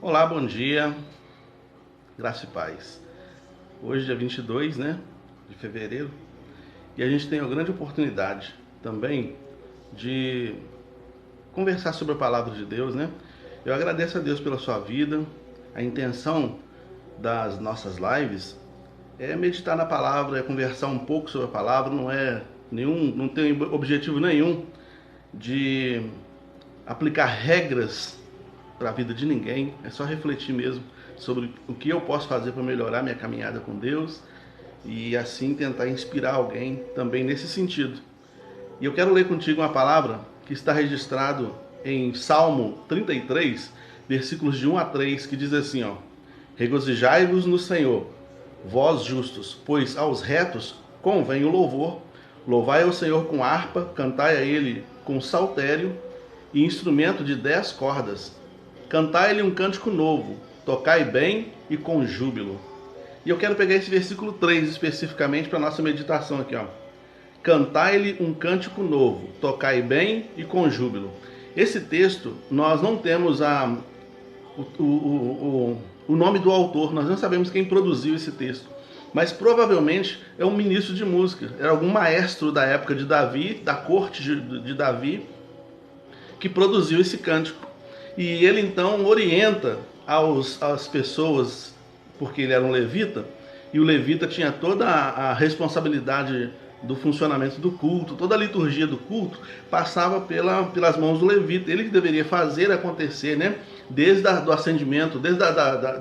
Olá, bom dia, graça e paz. Hoje é dia 22, de fevereiro, e a gente tem a grande oportunidade também de conversar sobre a palavra de Deus, Eu agradeço a Deus pela sua vida. A intenção das nossas lives é meditar na palavra, é conversar um pouco sobre a palavra, não tem objetivo nenhum de aplicar regras para a vida de ninguém, é só refletir mesmo sobre o que eu posso fazer para melhorar minha caminhada com Deus e assim tentar inspirar alguém também nesse sentido. E eu quero ler contigo uma palavra que está registrado em Salmo 33, versículos de 1 a 3, que diz assim, Regozijai-vos no Senhor, vós justos, pois aos retos convém o louvor. Louvai ao Senhor com harpa, cantai a Ele com saltério e instrumento de 10 cordas. Cantai-lhe um cântico novo, tocai bem e com júbilo. E eu quero pegar esse versículo 3 especificamente para a nossa meditação aqui, Cantai-lhe um cântico novo, tocai bem e com júbilo. Esse texto, nós não temos o nome do autor, nós não sabemos quem produziu esse texto, mas provavelmente é um ministro de música, era algum maestro da época de Davi, da corte de Davi, que produziu esse cântico. E ele então orienta as pessoas, porque ele era um levita, e o levita tinha toda a responsabilidade do funcionamento do culto, toda a liturgia do culto passava pelas mãos do levita. Ele que deveria fazer acontecer, desde do acendimento, desde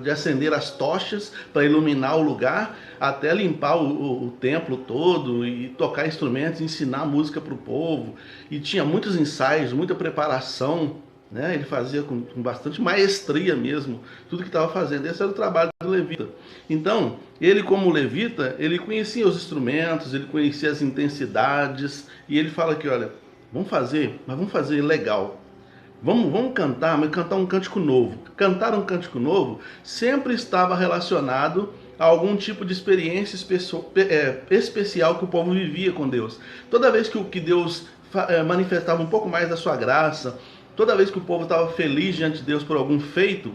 de acender as tochas para iluminar o lugar, até limpar o templo todo e tocar instrumentos, ensinar música para o povo. E tinha muitos ensaios, muita preparação, Ele fazia com bastante maestria mesmo tudo que estava fazendo. Esse era o trabalho do levita. Então, ele como levita, ele conhecia os instrumentos, ele conhecia as intensidades, e ele fala aqui, olha, vamos fazer legal. Vamos cantar, mas cantar um cântico novo. Cantar um cântico novo sempre estava relacionado a algum tipo de experiência especial que o povo vivia com Deus. Toda vez que Deus manifestava um pouco mais da sua graça, toda vez que o povo estava feliz diante de Deus por algum feito,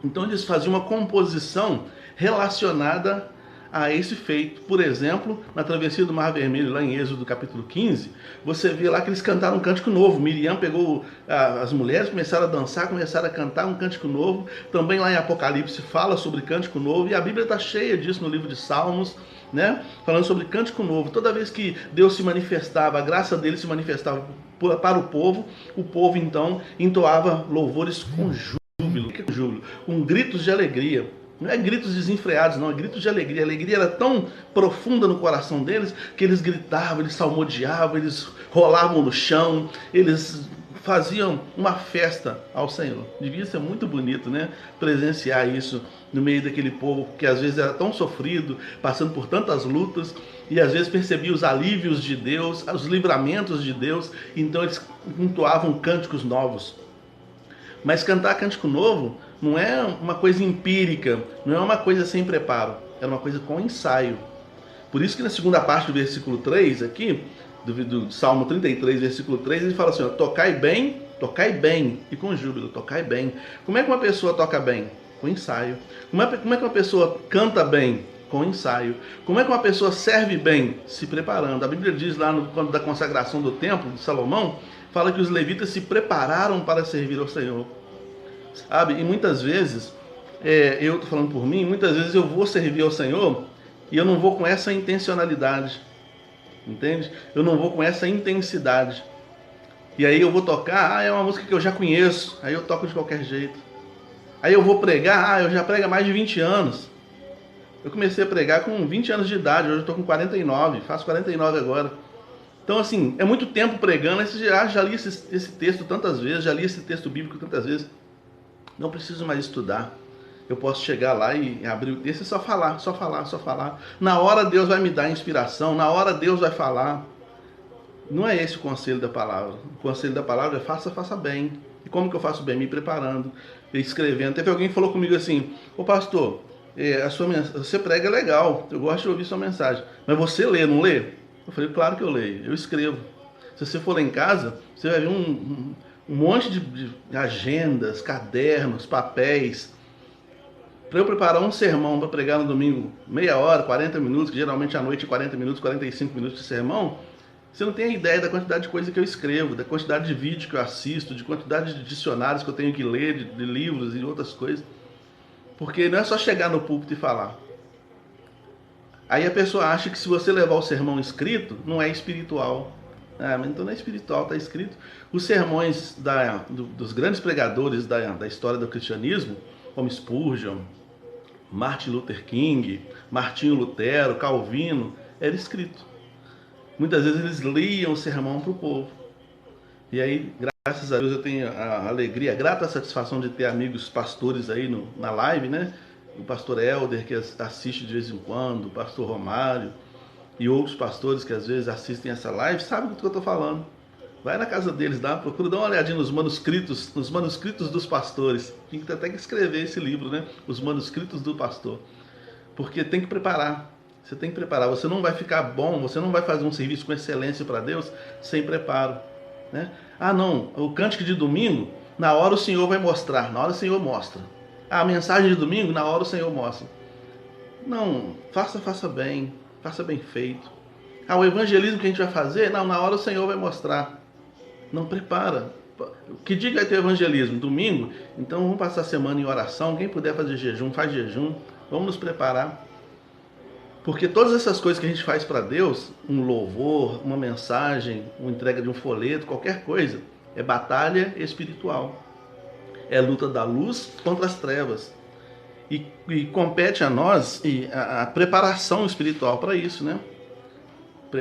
então eles faziam uma composição relacionada a esse feito. Por exemplo, na travessia do Mar Vermelho, lá em Êxodo capítulo 15, você vê lá que eles cantaram um cântico novo. Miriam pegou as mulheres, começaram a dançar, começaram a cantar um cântico novo. Também lá em Apocalipse fala sobre cântico novo, e a Bíblia está cheia disso no livro de Salmos, falando sobre cântico novo. Toda vez que Deus se manifestava, a graça dele se manifestava para o povo então entoava louvores com júbilo, com gritos de alegria. Não é gritos desenfreados, não, é gritos de alegria. A alegria era tão profunda no coração deles que eles gritavam, eles salmodiavam, eles rolavam no chão, eles faziam uma festa ao Senhor. Devia ser muito bonito, presenciar isso no meio daquele povo que às vezes era tão sofrido, passando por tantas lutas, e às vezes percebia os alívios de Deus, os livramentos de Deus, então eles entoavam cânticos novos. Mas cantar cântico novo não é uma coisa empírica, não é uma coisa sem preparo, é uma coisa com ensaio. Por isso que na segunda parte do versículo 3 aqui, do Salmo 33, versículo 3, ele fala assim, tocai bem e com júbilo, tocai bem. Como é que uma pessoa toca bem? Com ensaio. Como é que uma pessoa canta bem? Com ensaio. Como é que uma pessoa serve bem? Se preparando. A Bíblia diz lá quando da consagração do templo de Salomão, fala que os levitas se prepararam para servir ao Senhor. Sabe? E muitas vezes, eu estou falando por mim, muitas vezes eu vou servir ao Senhor e eu não vou com essa intencionalidade. Entende? Eu não vou com essa intensidade. E aí eu vou tocar, é uma música que eu já conheço, aí eu toco de qualquer jeito. Aí eu vou pregar, eu já prego há mais de 20 anos. Eu comecei a pregar com 20 anos de idade, hoje eu estou com 49, faço 49 agora. Então, assim, é muito tempo pregando, já li esse texto tantas vezes, já li esse texto bíblico tantas vezes. Não preciso mais estudar. Eu posso chegar lá e abrir o texto e só falar. Na hora Deus vai me dar inspiração, na hora Deus vai falar. Não é esse o conselho da palavra. O conselho da palavra é faça bem. E como que eu faço bem? Me preparando, escrevendo. Teve alguém que falou comigo assim, pastor, você prega legal, eu gosto de ouvir sua mensagem, mas você lê, não lê? Eu falei, claro que eu leio, eu escrevo. Se você for lá em casa, você vai ver um monte de agendas, cadernos, papéis. Para eu preparar um sermão para pregar no domingo, meia hora, 40 minutos, que geralmente à noite 40 minutos, 45 minutos de sermão, você não tem a ideia da quantidade de coisa que eu escrevo, da quantidade de vídeo que eu assisto, de quantidade de dicionários que eu tenho que ler, de livros e outras coisas. Porque não é só chegar no púlpito e falar. Aí a pessoa acha que se você levar o sermão escrito, não é espiritual. Ah, mas então não é espiritual, está escrito. Os sermões dos grandes pregadores da história do cristianismo, como Spurgeon, Martin Luther King, Martinho Lutero, Calvino, era escrito. Muitas vezes eles liam o sermão para o povo. E aí, graças a Deus, eu tenho a alegria, a grata satisfação de ter amigos pastores aí na live, né? O pastor Helder, que assiste de vez em quando, o pastor Romário e outros pastores que às vezes assistem essa live, sabem do que eu estou falando. Vai na casa deles, procura dar uma olhadinha nos manuscritos dos pastores. Tem que até que escrever esse livro, né? Os manuscritos do pastor. Porque tem que preparar. Você tem que preparar. Você não vai ficar bom, você não vai fazer um serviço com excelência para Deus sem preparo, né? Ah, não, o cântico de domingo, na hora o Senhor vai mostrar, na hora o Senhor mostra. Ah, a mensagem de domingo, na hora o Senhor mostra. Não, faça bem feito. Ah, o evangelismo que a gente vai fazer, não, na hora o Senhor vai mostrar. Não prepara. Que dia vai ter evangelismo? Domingo? Então vamos passar a semana em oração. Quem puder fazer jejum, faz jejum. Vamos nos preparar. Porque todas essas coisas que a gente faz para Deus, um louvor, uma mensagem, uma entrega de um folheto, qualquer coisa, é batalha espiritual. É luta da luz contra as trevas. E compete a nós a preparação espiritual para isso, né?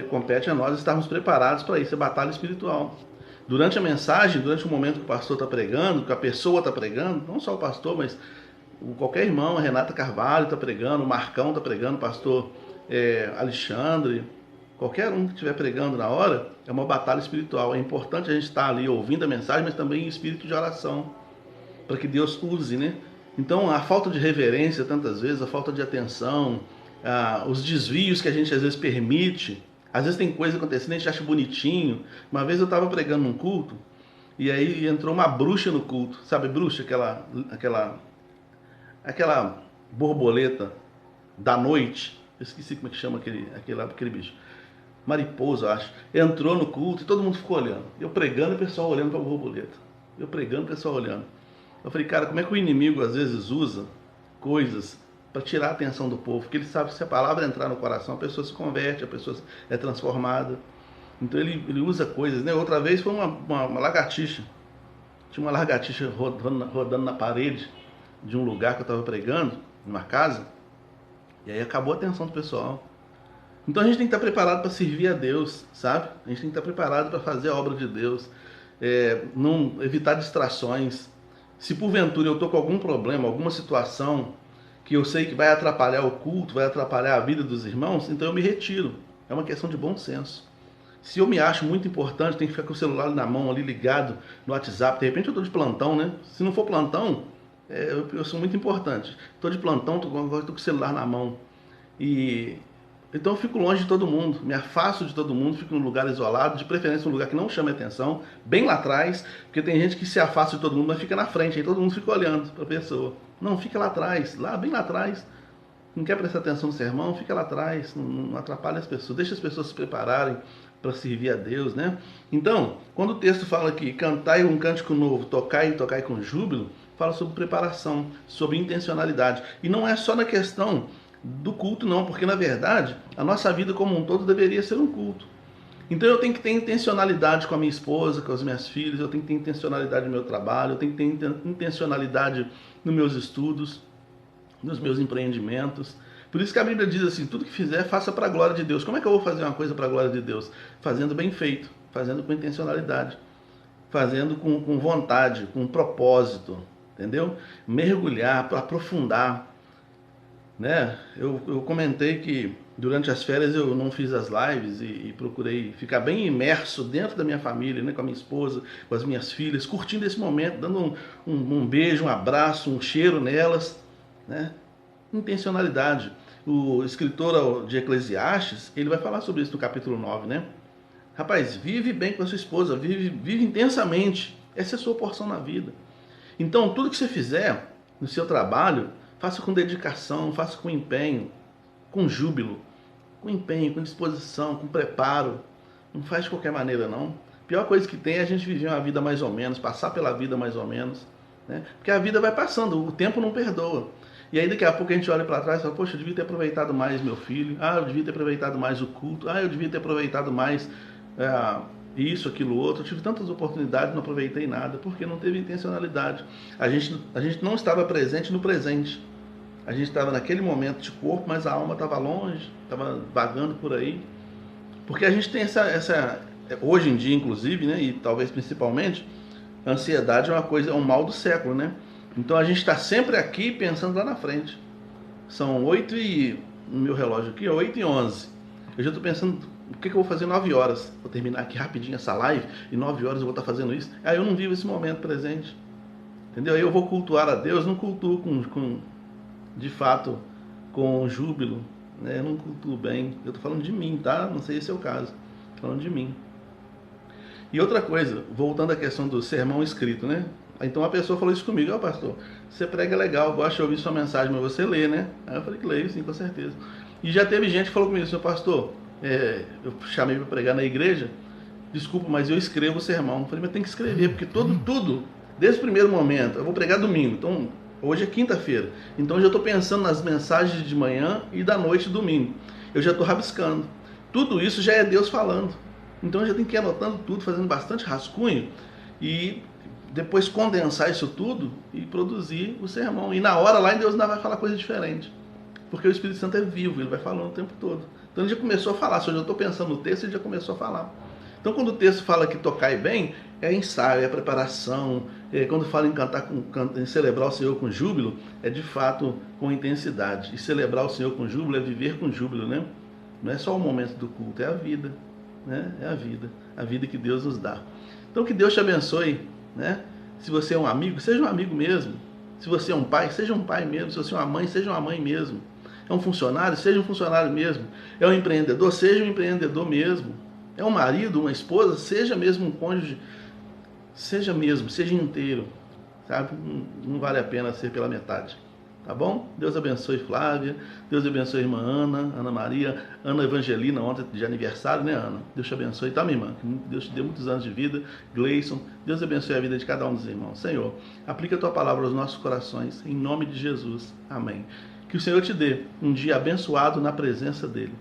Compete a nós estarmos preparados para isso, é batalha espiritual. Durante a mensagem, durante o momento que o pastor está pregando, que a pessoa está pregando, não só o pastor, mas qualquer irmão, a Renata Carvalho está pregando, o Marcão está pregando, o pastor Alexandre, qualquer um que estiver pregando na hora, é uma batalha espiritual. É importante a gente estar ali ouvindo a mensagem, mas também em espírito de oração, para que Deus use, né? Então, a falta de reverência, tantas vezes, a falta de atenção, os desvios que a gente às vezes permite, às vezes tem coisa acontecendo, a gente acha bonitinho. Uma vez eu estava pregando num culto, e aí entrou uma bruxa no culto, sabe bruxa? Aquela borboleta da noite, eu esqueci como é que chama aquele bicho, mariposa, eu acho. Entrou no culto e todo mundo ficou olhando. Eu pregando e o pessoal olhando para a borboleta. Eu pregando e o pessoal olhando. Eu falei, cara, como é que o inimigo às vezes usa coisas para tirar a atenção do povo? Porque ele sabe que se a palavra entrar no coração, a pessoa se converte, a pessoa é transformada. Então ele usa coisas, né? Outra vez foi uma lagartixa. Tinha uma lagartixa rodando na parede de um lugar que eu estava pregando, numa casa, e aí acabou a atenção do pessoal. Então a gente tem que estar preparado para servir a Deus, sabe? A gente tem que estar preparado para fazer a obra de Deus, não evitar distrações. Se porventura eu estou com algum problema, alguma situação que eu sei que vai atrapalhar o culto, vai atrapalhar a vida dos irmãos, então eu me retiro. É uma questão de bom senso. Se eu me acho muito importante, tem que ficar com o celular na mão, ali ligado no WhatsApp. De repente eu estou de plantão, né? Se não for plantão, eu sou muito importante. Estou de plantão, estou com o celular na mão. Então eu fico longe de todo mundo, me afasto de todo mundo, fico num lugar isolado, de preferência num lugar que não chame atenção, bem lá atrás, porque tem gente que se afasta de todo mundo, mas fica na frente, aí todo mundo fica olhando para a pessoa. Não, fica lá atrás, bem lá atrás. Não quer prestar atenção no sermão, fica lá atrás, não atrapalha as pessoas, deixa as pessoas se prepararem para servir a Deus, né? Então, quando o texto fala que cantai um cântico novo, tocai e tocai com júbilo, fala sobre preparação, sobre intencionalidade. E não é só na questão do culto não, porque na verdade a nossa vida como um todo deveria ser um culto. Então eu tenho que ter intencionalidade com a minha esposa, com as minhas filhas, eu tenho que ter intencionalidade no meu trabalho, eu tenho que ter intencionalidade nos meus estudos, nos meus empreendimentos. Por isso que a Bíblia diz assim, tudo que fizer, faça para a glória de Deus. Como é que eu vou fazer uma coisa para a glória de Deus? Fazendo bem feito, fazendo com intencionalidade, fazendo com vontade, com propósito, entendeu? Mergulhar, aprofundar. Né? Eu comentei que durante as férias eu não fiz as lives e procurei ficar bem imerso dentro da minha família, né? Com a minha esposa, com as minhas filhas, curtindo esse momento, dando um beijo, um abraço, um cheiro nelas, né? Intencionalidade. O escritor de Eclesiastes, ele vai falar sobre isso no capítulo 9, né? Rapaz, vive bem com a sua esposa, vive intensamente, Essa é a sua porção na vida. Então, tudo que você fizer no seu trabalho, faça com dedicação, faça com empenho, com júbilo, com empenho, com disposição, com preparo. Não faz de qualquer maneira, não. A pior coisa que tem é a gente viver uma vida mais ou menos, passar pela vida mais ou menos, né? Porque a vida vai passando, o tempo não perdoa. E aí daqui a pouco a gente olha para trás e fala, poxa, eu devia ter aproveitado mais meu filho, eu devia ter aproveitado mais o culto, eu devia ter aproveitado mais isso, aquilo, outro. Eu tive tantas oportunidades, não aproveitei nada, porque não teve intencionalidade. A gente não estava presente no presente. A gente estava naquele momento de corpo, mas a alma estava longe, estava vagando por aí. Porque a gente tem hoje em dia, inclusive, né, e talvez principalmente, a ansiedade é uma coisa, é um mal do século, né? Então a gente está sempre aqui pensando lá na frente. São 8 e... no meu relógio aqui, 8h11. Eu já estou pensando, o que eu vou fazer 9 horas? Vou terminar aqui rapidinho essa live, e 9 horas eu vou estar fazendo isso. Aí eu não vivo esse momento presente. Entendeu? Aí eu vou cultuar a Deus, não cultuo de fato, com júbilo, né? Eu não cultuo bem. Eu estou falando de mim, tá? Não sei se é o caso. Estou falando de mim. E outra coisa, voltando à questão do sermão escrito, né? Então a pessoa falou isso comigo, pastor, você prega legal, gosto de ouvir sua mensagem, mas você lê, né? Aí eu falei que leio, sim, com certeza. E já teve gente que falou comigo, seu pastor, eu chamei para pregar na igreja, desculpa, mas eu escrevo o sermão. Eu falei, mas tem que escrever, porque tudo, desde o primeiro momento, eu vou pregar domingo, então hoje é quinta-feira, então eu já estou pensando nas mensagens de manhã e da noite domingo. Eu já estou rabiscando. Tudo isso já é Deus falando. Então eu já tenho que ir anotando tudo, fazendo bastante rascunho e depois condensar isso tudo e produzir o sermão. E na hora lá Deus ainda vai falar coisa diferente. Porque o Espírito Santo é vivo, ele vai falando o tempo todo. Então ele já começou a falar, se eu já estou pensando no texto, ele já começou a falar. Então quando o texto fala que tocai bem, é ensaio, é preparação. Quando fala em cantar, em celebrar o Senhor com júbilo, é de fato com intensidade. E celebrar o Senhor com júbilo é viver com júbilo, né? Não é só o momento do culto, é a vida, né? É a vida que Deus nos dá. Então que Deus te abençoe, né? Se você é um amigo, seja um amigo mesmo. Se você é um pai, seja um pai mesmo. Se você é uma mãe, seja uma mãe mesmo. É um funcionário, seja um funcionário mesmo. É um empreendedor, seja um empreendedor mesmo. É um marido, uma esposa, seja mesmo um cônjuge. Seja mesmo, seja inteiro. Sabe? Não vale a pena ser pela metade. Tá bom? Deus abençoe Flávia, Deus abençoe a irmã Ana Maria, Ana Evangelina, ontem de aniversário, né, Ana? Deus te abençoe, tá, minha irmã? Deus te dê muitos anos de vida. Gleison, Deus abençoe a vida de cada um dos irmãos. Senhor, aplica a tua palavra aos nossos corações, em nome de Jesus. Amém. Que o Senhor te dê um dia abençoado na presença dEle.